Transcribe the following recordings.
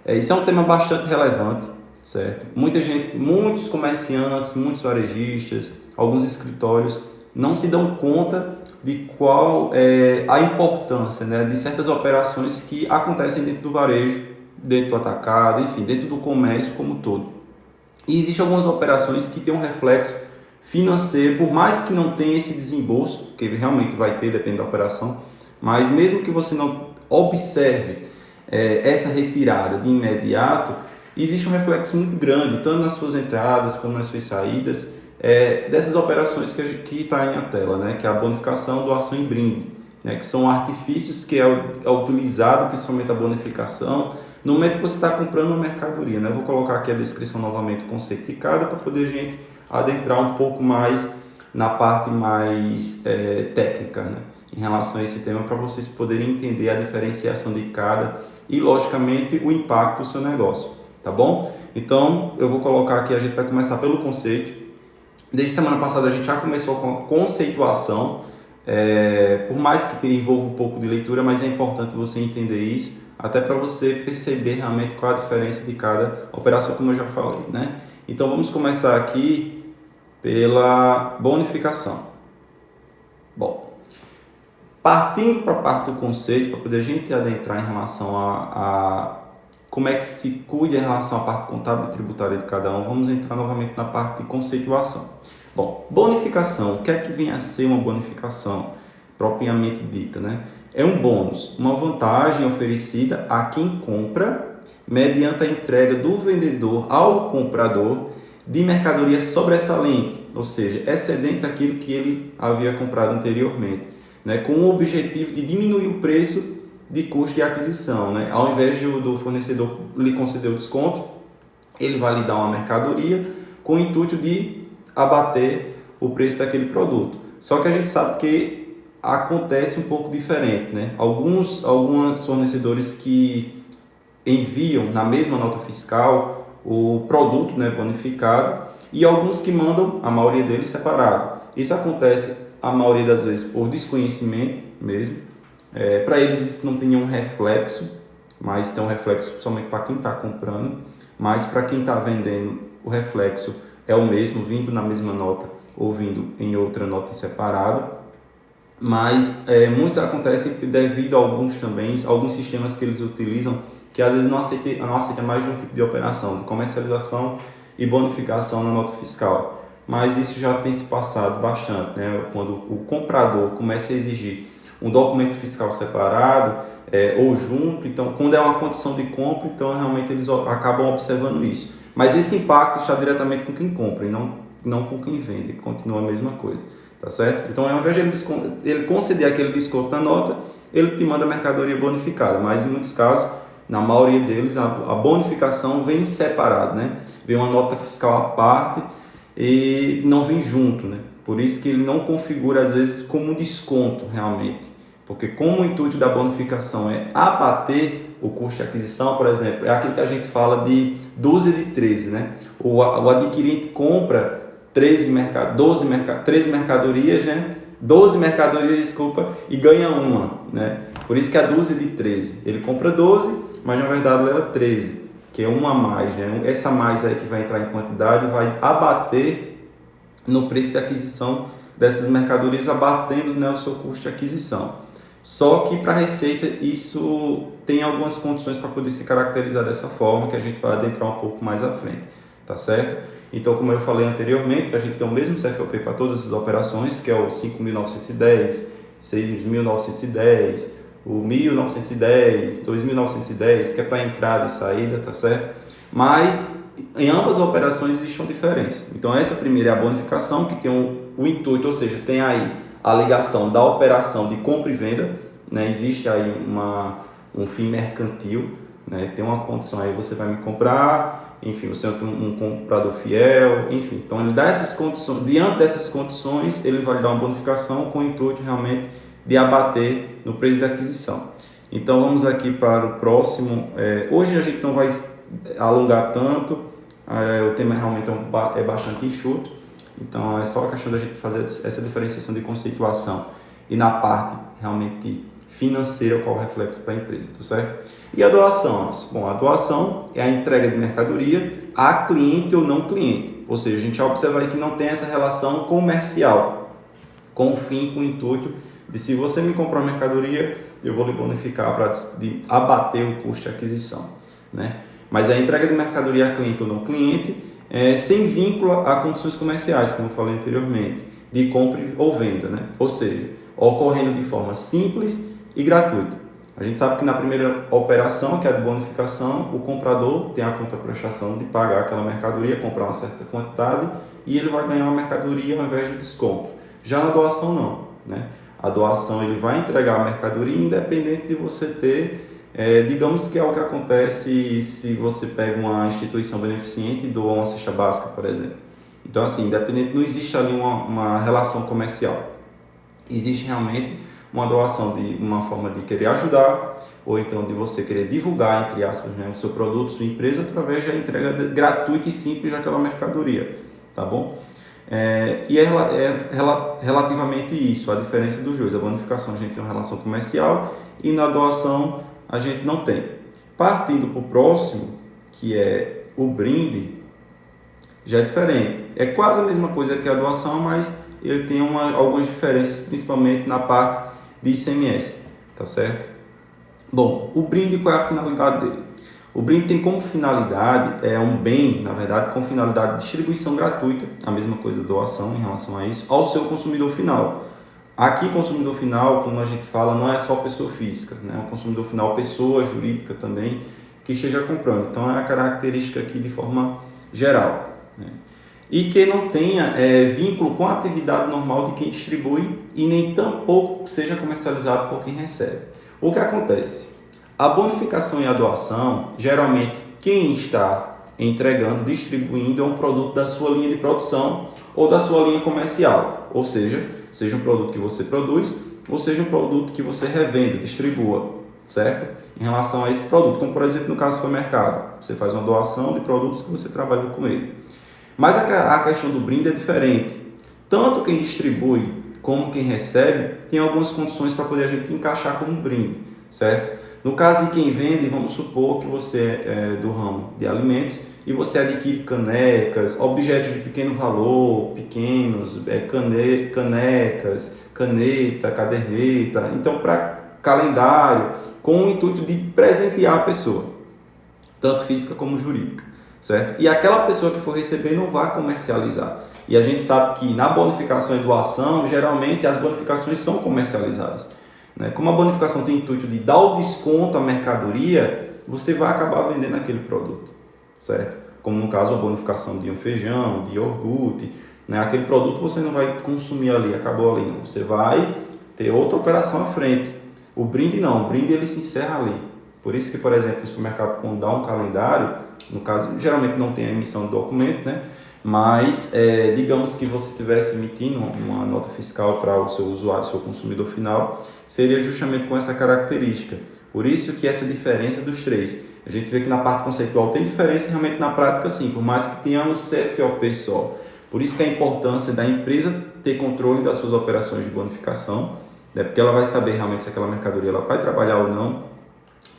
Isso é um tema bastante relevante, certo? Muita gente, muitos comerciantes, muitos varejistas, alguns escritórios não se dão conta de qual é a importância, né, de certas operações que acontecem dentro do varejo, dentro do atacado, enfim, dentro do comércio como um todo. E existem algumas operações que têm um reflexo financeiro, por mais que não tenha esse desembolso, que realmente vai ter, depende da operação, mas mesmo que você não observe essa retirada de imediato, existe um reflexo muito grande, tanto nas suas entradas como nas suas saídas, dessas operações que está aí na tela, né? Que é a bonificação, doação e brinde, né? Que são artifícios que é utilizado, principalmente a bonificação, no momento que você está comprando uma mercadoria. Né? Eu vou colocar aqui a descrição novamente, o conceito de cada, para poder a gente adentrar um pouco mais na parte mais técnica, né? Em relação a esse tema, para vocês poderem entender a diferenciação de cada e, logicamente, o impacto do seu negócio, tá bom? Então, eu vou colocar aqui, a gente vai começar pelo conceito. Desde semana passada a gente já começou com a conceituação, por mais que envolva um pouco de leitura, mas é importante você entender isso, até para você perceber realmente qual a diferença de cada operação, como eu já falei, né? Então, vamos começar aqui pela bonificação. Bom, partindo para a parte do conceito, para poder a gente adentrar em relação a como é que se cuida em relação à parte contábil e tributária de cada um, vamos entrar novamente na parte de conceituação. Bom, bonificação, o que é que vem a ser uma bonificação propriamente dita, né? É um bônus, uma vantagem oferecida a quem compra mediante a entrega do vendedor ao comprador de mercadoria sobressalente, ou seja, excedente aquilo que ele havia comprado anteriormente, né? Com o objetivo de diminuir o preço de custo de aquisição, né? Ao invés do fornecedor lhe conceder o desconto, ele vai lhe dar uma mercadoria com o intuito de abater o preço daquele produto. Só que a gente sabe que acontece um pouco diferente, né? Alguns fornecedores que enviam na mesma nota fiscal o produto, né, bonificado, e alguns que mandam, a maioria deles, separado. Isso acontece a maioria das vezes por desconhecimento mesmo. Para eles isso não tem um reflexo, mas tem um reflexo somente para quem está comprando, mas para quem está vendendo o reflexo é o mesmo, vindo na mesma nota ou vindo em outra nota separado. Mas muitos acontecem devido a alguns sistemas que eles utilizam, que às vezes não aceita mais de um tipo de operação, de comercialização e bonificação na nota fiscal. Mas isso já tem se passado bastante, né? Quando o comprador começa a exigir um documento fiscal separado ou junto, então quando é uma condição de compra, então realmente eles acabam observando isso. Mas esse impacto está diretamente com quem compra e não com quem vende, continua a mesma coisa, tá certo? Então ao invés de ele conceder aquele desconto na nota, ele te manda a mercadoria bonificada, mas em muitos casos, na maioria deles, a bonificação vem separada, né? Vem uma nota fiscal à parte e não vem junto, né? Por isso que ele não configura às vezes como um desconto realmente, porque como o intuito da bonificação é abater o custo de aquisição, por exemplo, é aquilo que a gente fala de dúzia de 13, né? O adquirente compra 13 mercadorias, né? 12 mercadorias, desculpa, e ganha uma, né? Por isso que a dúzia de 13, ele compra 12, mas na verdade leva 13, que é uma a mais, né? Essa a mais aí que vai entrar em quantidade vai abater no preço de aquisição dessas mercadorias, abatendo, né, o seu custo de aquisição. Só que para a Receita isso tem algumas condições para poder se caracterizar dessa forma, que a gente vai adentrar um pouco mais à frente, tá certo? Então, como eu falei anteriormente, a gente tem o mesmo CFOP para todas essas operações, que é o 5.910, 6.910, o 1.910, 2.910, que é para entrada e saída, tá certo? Mas em ambas as operações existe uma diferença. Então essa primeira é a bonificação, que tem o intuito, ou seja, tem aí a ligação da operação de compra e venda, né? Existe aí um fim mercantil, né? Tem uma condição aí, você vai me comprar, enfim, você é um comprador fiel, enfim. Então ele dá essas condições, diante dessas condições, ele vai lhe dar uma bonificação com o intuito realmente de abater no preço da aquisição. Então vamos aqui para o próximo. Hoje a gente não vai alongar tanto, o tema realmente é bastante enxuto, então é só a questão da gente fazer essa diferenciação de conceituação e na parte realmente financeira, qual é o reflexo para a empresa, tá certo? E a doação? Bom, a doação é a entrega de mercadoria a cliente ou não cliente, ou seja, a gente observa aí que não tem essa relação comercial, com o fim, com o intuito de se você me comprar uma mercadoria, eu vou lhe bonificar para abater o custo de aquisição, né? Mas a entrega de mercadoria a cliente ou não cliente sem vínculo a condições comerciais, como eu falei anteriormente, de compra ou venda, né? Ou seja, ocorrendo de forma simples e gratuita. A gente sabe que na primeira operação, que é a de bonificação, o comprador tem a contraprestação de pagar aquela mercadoria, comprar uma certa quantidade e ele vai ganhar uma mercadoria ao invés de desconto. Já na doação não, né? A doação ele vai entregar a mercadoria independente de você ter, digamos que é o que acontece se você pega uma instituição beneficente e doa uma cesta básica, por exemplo. Então assim, independente, não existe ali uma relação comercial. Existe realmente uma doação de uma forma de querer ajudar, ou então de você querer divulgar, entre aspas, né, o seu produto, sua empresa, através da entrega gratuita e simples daquela mercadoria, tá bom? Relativamente isso, a diferença dos dois. A bonificação a gente tem uma relação comercial e na doação a gente não tem. Partindo para o próximo, que é o brinde, já é diferente. É quase a mesma coisa que a doação, mas ele tem algumas diferenças, principalmente na parte de ICMS, tá certo? Bom, o brinde, qual é a finalidade dele? O brinde tem como finalidade, é um bem, na verdade, com finalidade de distribuição gratuita, a mesma coisa da doação em relação a isso, ao seu consumidor final. Aqui, consumidor final, como a gente fala, não é só pessoa física, né? O consumidor final, pessoa jurídica também, que esteja comprando. Então, é a característica aqui de forma geral, né? E que não tenha vínculo com a atividade normal de quem distribui e nem tampouco seja comercializado por quem recebe. O que acontece? A bonificação e a doação, geralmente quem está entregando, distribuindo é um produto da sua linha de produção ou da sua linha comercial, ou seja um produto que você produz ou seja um produto que você revende, distribua, certo? Em relação a esse produto, como por exemplo no caso do supermercado, você faz uma doação de produtos que você trabalhou com ele. Mas a questão do brinde é diferente. Tanto quem distribui como quem recebe tem algumas condições para poder a gente encaixar como brinde, certo? No caso de quem vende, vamos supor que você é do ramo de alimentos e você adquire canecas, objetos de pequeno valor, pequenos, canecas, caneta, caderneta, então para calendário, com o intuito de presentear a pessoa, tanto física como jurídica, certo? E aquela pessoa que for receber não vai comercializar. E a gente sabe que na bonificação e doação, geralmente as bonificações são comercializadas. Como a bonificação tem o intuito de dar o desconto à mercadoria, você vai acabar vendendo aquele produto, certo? Como no caso a bonificação de um feijão, de iogurte, aquele produto você não vai consumir ali, acabou ali, não. Você vai ter outra operação à frente. O brinde não, o brinde ele se encerra ali. Por isso que, por exemplo, o supermercado quando dá um calendário, no caso, geralmente não tem a emissão do documento, né? Mas, digamos que você estivesse emitindo uma nota fiscal para o seu usuário, seu consumidor final, seria justamente com essa característica. Por isso que essa diferença dos três. A gente vê que na parte conceitual tem diferença, realmente na prática sim, por mais que tenha um CFOP só. Por isso que a importância da empresa ter controle das suas operações de bonificação, né? Porque ela vai saber realmente se aquela mercadoria ela vai trabalhar ou não.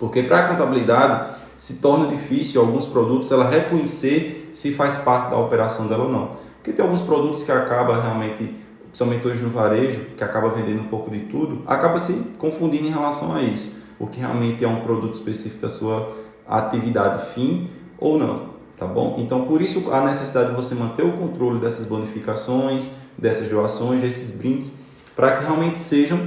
Porque para a contabilidade se torna difícil alguns produtos ela reconhecer se faz parte da operação dela ou não. Porque tem alguns produtos que acaba realmente, principalmente hoje no varejo, que acaba vendendo um pouco de tudo, acaba se confundindo em relação a isso. O que realmente é um produto específico da sua atividade fim ou não, tá bom? Então, por isso a necessidade de você manter o controle dessas bonificações, dessas doações, desses brindes, para que realmente sejam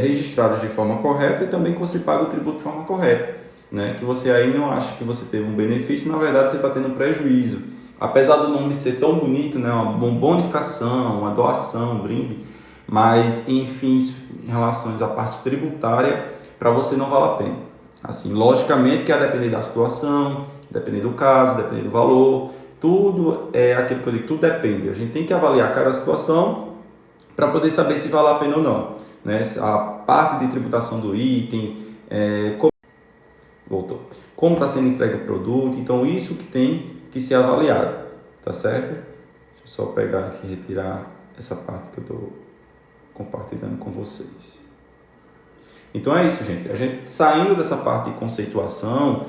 registrados de forma correta e também que você pague o tributo de forma correta, né? Que você aí não acha que você teve um benefício, na verdade você está tendo um prejuízo. Apesar do nome ser tão bonito, né? Uma bonificação, uma doação, um brinde, mas em fins, em relação à parte tributária, para você não vale a pena. Assim, logicamente que a depender da situação, depender do caso, depender do valor, tudo é aquilo que eu digo, tudo depende. A gente tem que avaliar cada situação para poder saber se vale a pena ou não, né? A parte de tributação do item, como está sendo entregue o produto, então isso que tem que ser avaliado, tá certo? Deixa eu só pegar aqui e retirar essa parte que eu estou compartilhando com vocês. Então é isso, gente. A gente saindo dessa parte de conceituação,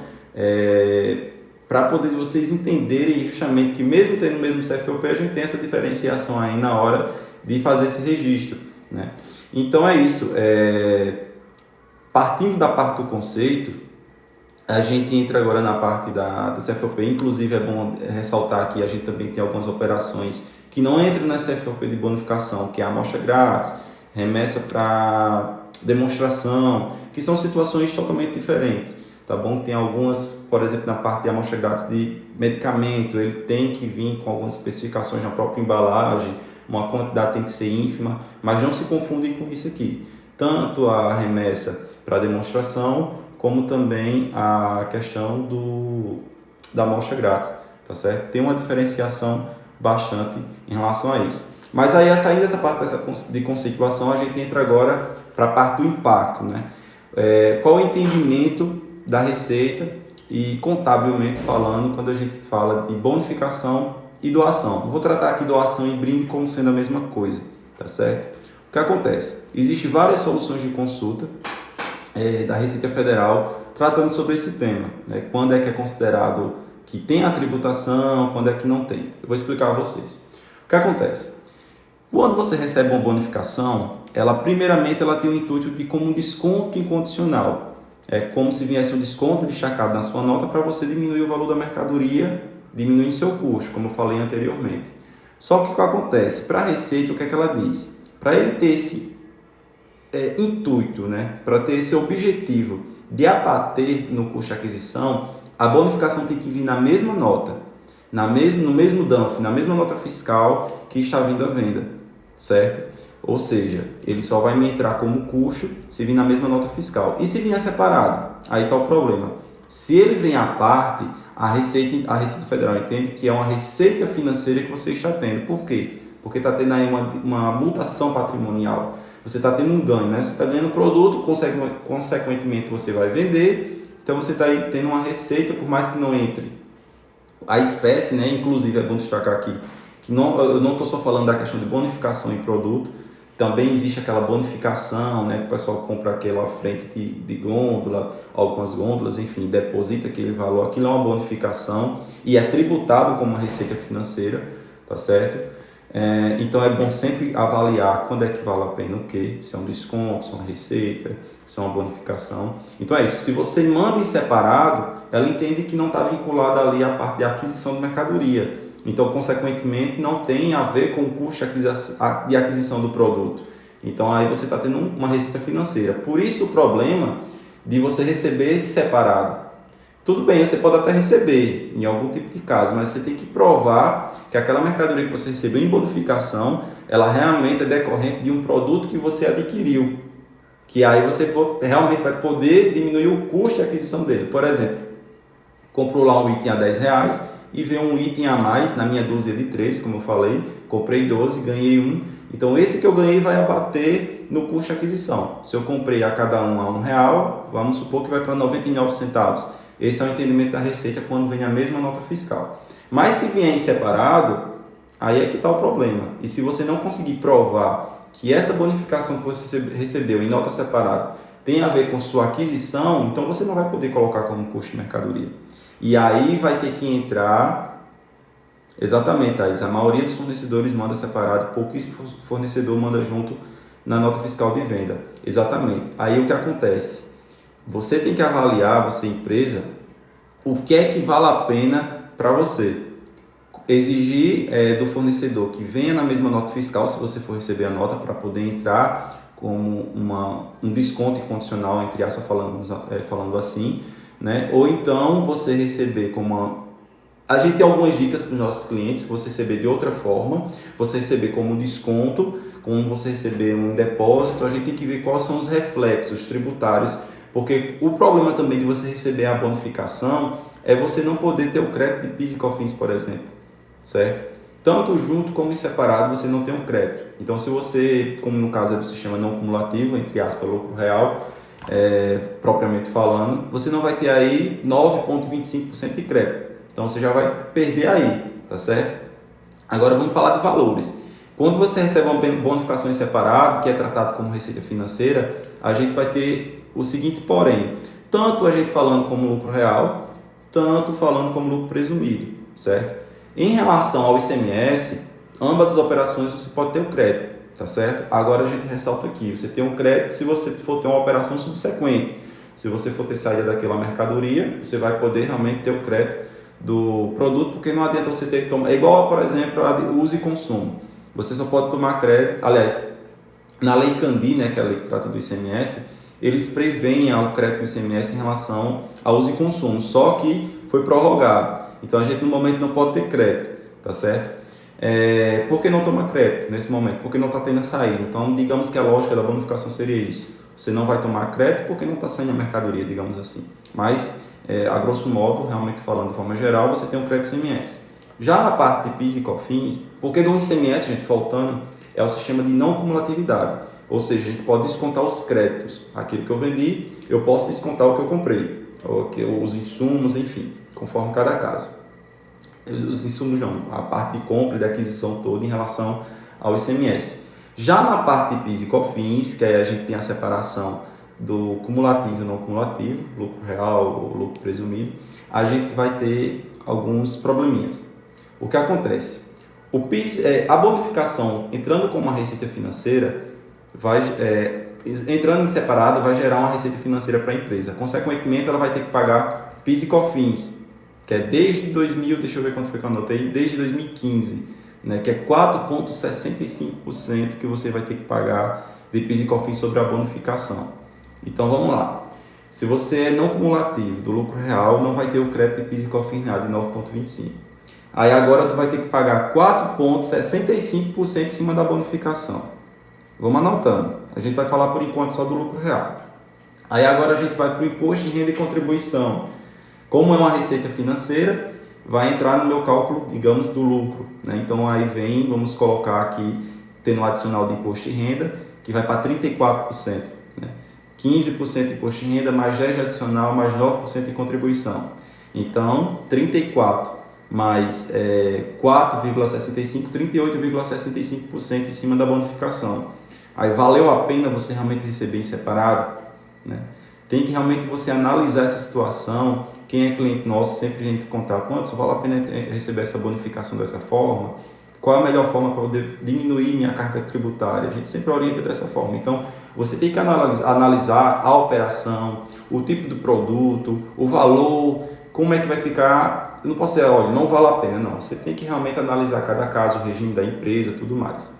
para poder vocês entenderem justamente que mesmo tendo o mesmo CFOP, a gente tem essa diferenciação aí na hora de fazer esse registro, né? Então é isso. Partindo da parte do conceito, a gente entra agora na parte do CFOP. Inclusive é bom ressaltar que a gente também tem algumas operações que não entram na CFOP de bonificação, que é a amostra grátis, remessa para demonstração, que são situações totalmente diferentes, tá bom? Tem algumas, por exemplo, na parte de amostra grátis de medicamento, ele tem que vir com algumas especificações na própria embalagem, uma quantidade tem que ser ínfima, mas não se confundem com isso aqui. Tanto a remessa para demonstração, como também a questão da amostra grátis, tá certo? Tem uma diferenciação bastante em relação a isso. Mas aí, saindo dessa parte de conceituação, a gente entra agora para a parte do impacto, né? Qual o entendimento da receita e contabilmente falando, quando a gente fala de bonificação e doação? Eu vou tratar aqui doação e brinde como sendo a mesma coisa, tá certo? O que acontece? Existem várias soluções de consulta da Receita Federal tratando sobre esse tema, né? Quando é que é considerado que tem a tributação, quando é que não tem. Eu vou explicar a vocês. O que acontece? Quando você recebe uma bonificação, primeiramente ela tem o intuito de como um desconto incondicional. É como se viesse um desconto destacado na sua nota para você diminuir o valor da mercadoria, diminuindo seu custo, como eu falei anteriormente. Só que o que acontece? Para a Receita, o que é que ela diz? Para ele ter esse intuito, né? Para ter esse objetivo de abater no custo de aquisição, a bonificação tem que vir na mesma nota, no mesmo DANF, na mesma nota fiscal que está vindo à venda, certo? Ou seja, ele só vai me entrar como custo se vir na mesma nota fiscal. E se vier separado? Aí está o problema. Se ele vem à parte, a Receita Federal entende que é uma receita financeira que você está tendo. Por quê? Porque está tendo aí uma mutação patrimonial. Você está tendo um ganho, né? Você está ganhando produto, consequentemente você vai vender, então você está tendo uma receita, por mais que não entre a espécie, né? Inclusive é bom destacar aqui que eu não estou só falando da questão de bonificação em produto, também existe aquela bonificação, né? Que o pessoal compra aquela frente de gôndola, algumas gôndolas, enfim, deposita aquele valor, aquilo é uma bonificação e é tributado como uma receita financeira, tá certo? Então é bom sempre avaliar quando é que vale a pena o quê, se é um desconto, se é uma receita, se é uma bonificação. Então é isso, se você manda em separado, ela entende que não está vinculada ali à parte de aquisição de mercadoria, então consequentemente não tem a ver com o custo de aquisição do produto, então aí você está tendo uma receita financeira. Por isso o problema de você receber separado. Tudo bem, você pode até receber em algum tipo de caso, mas você tem que provar que aquela mercadoria que você recebeu em bonificação, ela realmente é decorrente de um produto que você adquiriu, que aí você realmente vai poder diminuir o custo de aquisição dele. Por exemplo, comprou lá um item a R$10 e veio um item a mais na minha dúzia de 3, como eu falei, comprei 12, ganhei um. Então esse que eu ganhei vai abater no custo de aquisição. Se eu comprei a cada um a R$1, vamos supor que vai para 99 centavos. Esse é o entendimento da receita quando vem a mesma nota fiscal. Mas se vier em separado, aí é que está o problema. E se você não conseguir provar que essa bonificação que você recebeu em nota separada tem a ver com sua aquisição, então você não vai poder colocar como custo de mercadoria. E aí vai ter que entrar... Exatamente, Thaís. A maioria dos fornecedores manda separado, pouquíssimo fornecedor manda junto na nota fiscal de venda. Exatamente. Aí o que acontece? Você tem que avaliar, você empresa, o que é que vale a pena para você. Exigir do fornecedor que venha na mesma nota fiscal, se você for receber a nota, para poder entrar como um desconto incondicional, entre aspas, falando assim, né? Ou então você receber como A gente tem algumas dicas para os nossos clientes, se você receber de outra forma, você receber como um desconto, como você receber um depósito, a gente tem que ver quais são os reflexos tributários. Porque o problema também de você receber a bonificação é você não poder ter o crédito de PIS e COFINS, por exemplo, certo? Tanto junto como em separado você não tem um crédito. Então se você, como no caso é do sistema não cumulativo, entre aspas, lucro real, propriamente falando, você não vai ter aí 9,25% de crédito. Então você já vai perder aí, tá certo? Agora vamos falar de valores. Quando você recebe uma bonificação em separado, que é tratado como receita financeira, a gente vai ter o seguinte porém, tanto a gente falando como lucro real, tanto falando como lucro presumido, certo? Em relação ao ICMS, ambas as operações você pode ter o crédito, tá certo? Agora a gente ressalta aqui, você tem um crédito se você for ter uma operação subsequente. Se você for ter saída daquela mercadoria, você vai poder realmente ter o crédito do produto, porque não adianta você ter que tomar, é igual, por exemplo, a de uso e consumo. Você só pode tomar crédito, aliás, na Lei Candir, né, que é a lei que trata do ICMS, eles preveem o crédito do ICMS em relação ao uso e consumo, só que foi prorrogado. Então a gente no momento não pode ter crédito, tá certo? Por que não toma crédito nesse momento? Porque não está tendo a saída. Então digamos que a lógica da bonificação seria isso. Você não vai tomar crédito porque não está saindo a mercadoria, digamos assim. Mas, a grosso modo, realmente falando de forma geral, você tem um crédito ICMS. Já na parte de PIS e COFINS, porque do ICMS, gente, faltando, é o sistema de não cumulatividade. Ou seja, a gente pode descontar os créditos. Aquilo que eu vendi, eu posso descontar o que eu comprei. Os insumos, enfim, conforme cada caso. Os insumos não, a parte de compra e de aquisição toda em relação ao ICMS. Já na parte de PIS e COFINS, que aí a gente tem a separação do cumulativo e não cumulativo, lucro real ou lucro presumido, a gente vai ter alguns probleminhas. O que acontece? O PIS, a bonificação entrando como uma receita financeira, entrando em separado, vai gerar uma receita financeira para a empresa. Consequentemente, ela vai ter que pagar PIS e COFINS, que é desde 2000, deixa eu ver quanto foi que eu anotei, desde 2015. Né, que é 4,65% que você vai ter que pagar de PIS e COFINS sobre a bonificação. Então vamos lá. Se você é não cumulativo do lucro real, não vai ter o crédito de PIS e COFINS nada de 9,25%. Aí agora tu vai ter que pagar 4,65% em cima da bonificação. Vamos anotando. A gente vai falar por enquanto só do lucro real. Aí agora a gente vai para o imposto de renda e contribuição. Como é uma receita financeira, vai entrar no meu cálculo, digamos, do lucro. Né? Então, aí vamos colocar aqui, tendo um adicional de imposto de renda, que vai para 34%. Né? 15% de imposto de renda, mais 10% de adicional, mais 9% de contribuição. Então, 34% mais 4,65%, 38,65% em cima da bonificação. Aí, valeu a pena você realmente receber em separado? Né? Tem que realmente você analisar essa situação. Quem é cliente nosso, sempre a gente contar quanto vale a pena receber essa bonificação dessa forma, qual é a melhor forma para poder diminuir minha carga tributária. A gente sempre orienta dessa forma. Então, você tem que analisar a operação, o tipo do produto, o valor, como é que vai ficar. Eu não posso dizer, olha, não vale a pena, não. Você tem que realmente analisar cada caso, o regime da empresa, tudo mais.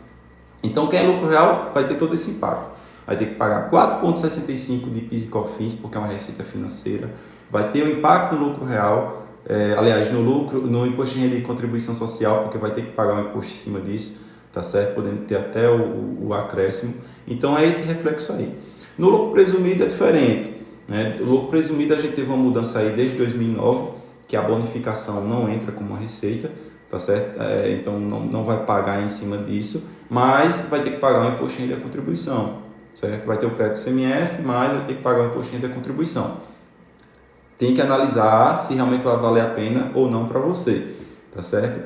Então, quem é lucro real vai ter todo esse impacto. Vai ter que pagar 4,65% de PIS e COFINS, porque é uma receita financeira. Vai ter o impacto no lucro real, no imposto de renda e contribuição social, porque vai ter que pagar um imposto em cima disso, tá certo? Podendo ter até o acréscimo. Então, é esse reflexo aí. No lucro presumido é diferente. Né? O lucro presumido a gente teve uma mudança aí desde 2009, que a bonificação não entra como uma receita, tá certo? Então, não vai pagar em cima disso, mas vai ter que pagar o imposto de renda e a contribuição. Certo? Vai ter o crédito CMS, mas vai ter que pagar o imposto de renda e contribuição. Tem que analisar se realmente vai valer a pena ou não para você, tá certo?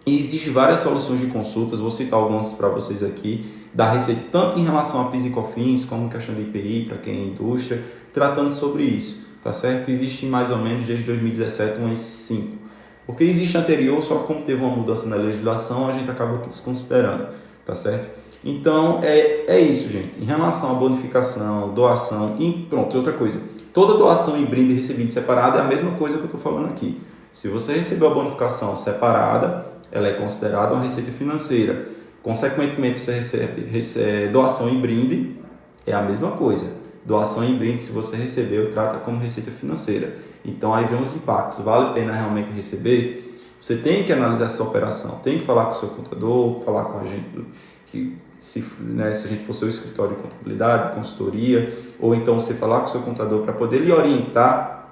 E existem várias soluções de consultas, vou citar algumas para vocês aqui, da Receita, tanto em relação a PIS e COFINS, como questão de IPI, para quem é indústria, tratando sobre isso, tá certo? Existem mais ou menos desde 2017 umas 5. Porque existe anterior, só como teve uma mudança na legislação, a gente acaba desconsiderando, tá certo? Então, é isso, gente. Em relação à bonificação, doação e pronto, outra coisa. Toda doação e brinde recebido separado é a mesma coisa que eu estou falando aqui. Se você recebeu a bonificação separada, ela é considerada uma receita financeira. Consequentemente, você recebe doação em brinde, é a mesma coisa. Doação em brinde, se você recebeu, trata como receita financeira. Então, aí vem os impactos. Vale a pena realmente receber? Você tem que analisar essa operação. Tem que falar com o seu contador, falar com a gente se a gente for seu escritório de contabilidade, consultoria, ou então você falar com o seu contador para poder lhe orientar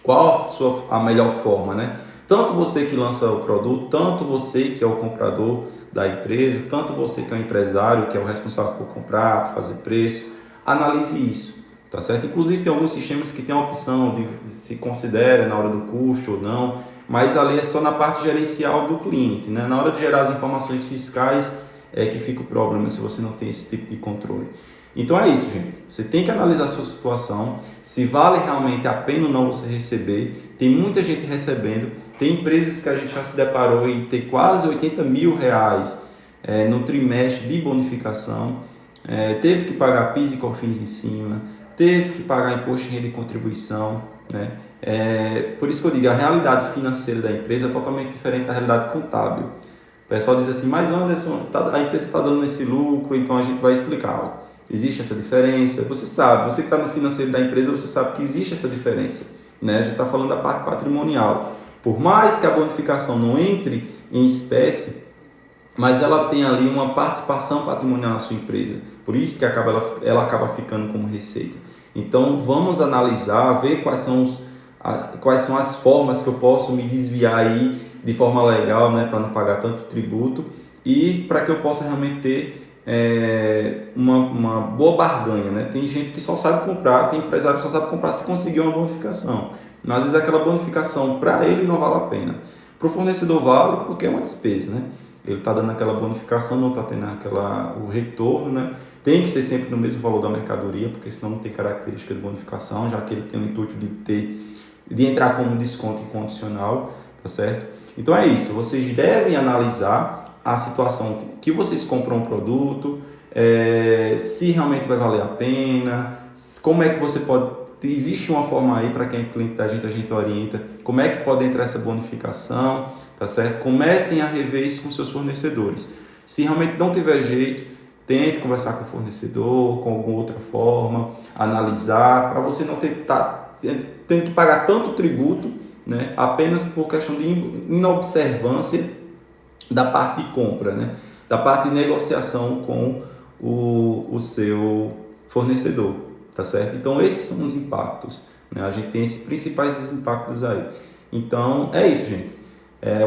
qual a melhor forma, né? Tanto você que lança o produto, tanto você que é o comprador da empresa, tanto você que é o empresário, que é o responsável por comprar, fazer preço, analise isso, tá certo? Inclusive tem alguns sistemas que tem a opção de se considera na hora do custo ou não, mas ali é só na parte gerencial do cliente, né? Na hora de gerar as informações fiscais, é que fica o problema se você não tem esse tipo de controle. Então é isso, gente. Você tem que analisar a sua situação, se vale realmente a pena ou não você receber. Tem muita gente recebendo, tem empresas que a gente já se deparou em ter quase R$80 mil no trimestre de bonificação, teve que pagar PIS e COFINS em cima, teve que pagar imposto de renda e contribuição, né? Por isso que eu digo, a realidade financeira da empresa é totalmente diferente da realidade contábil. O pessoal diz assim, mas Anderson, a empresa está dando esse lucro, então a gente vai explicar. Existe essa diferença, você sabe, você que está no financeiro da empresa, você sabe que existe essa diferença, né? A gente está falando da parte patrimonial. Por mais que a bonificação não entre em espécie, mas ela tem ali uma participação patrimonial na sua empresa, por isso que ela acaba ficando como receita. Então vamos analisar, ver quais são as formas que eu posso me desviar aí de forma legal, né, para não pagar tanto tributo e para que eu possa realmente ter uma boa barganha, né? Tem gente que só sabe comprar, tem empresário que só sabe comprar se conseguir uma bonificação, mas às vezes aquela bonificação para ele não vale a pena. Para o fornecedor vale porque é uma despesa, né? Ele está dando aquela bonificação, não está tendo o retorno, né? Tem que ser sempre no mesmo valor da mercadoria, porque senão não tem característica de bonificação, já que ele tem o intuito de entrar como desconto incondicional, tá certo? Então é isso, vocês devem analisar a situação que vocês compram um produto, se realmente vai valer a pena, como é que você pode... Existe uma forma aí para quem é cliente da gente, a gente orienta, como é que pode entrar essa bonificação, tá certo? Comecem a rever isso com seus fornecedores. Se realmente não tiver jeito, tente conversar com o fornecedor, com alguma outra forma, analisar, para você não tendo que pagar tanto tributo, né, apenas por questão de inobservância da parte de compra, né, da parte de negociação com o seu fornecedor, tá certo? Então esses são os impactos, né? A gente tem esses principais impactos aí. Então é isso, gente.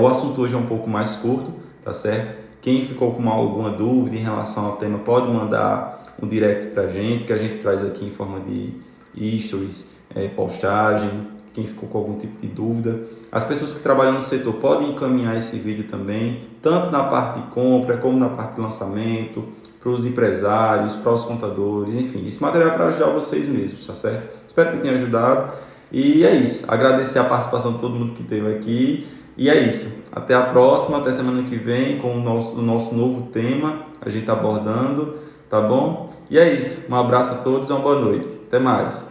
O assunto hoje é um pouco mais curto, tá certo? Quem ficou com alguma dúvida em relação ao tema pode mandar um direct pra gente, que a gente traz aqui em forma de stories, postagem. Quem ficou com algum tipo de dúvida, as pessoas que trabalham no setor podem encaminhar esse vídeo também, tanto na parte de compra como na parte de lançamento, para os empresários, para os contadores, enfim, esse material é para ajudar vocês mesmos, tá certo? Espero que tenha ajudado e é isso, agradecer a participação de todo mundo que esteve aqui e é isso, até a próxima, até semana que vem com o nosso novo tema, a gente abordando, tá bom? E é isso, um abraço a todos e uma boa noite, até mais!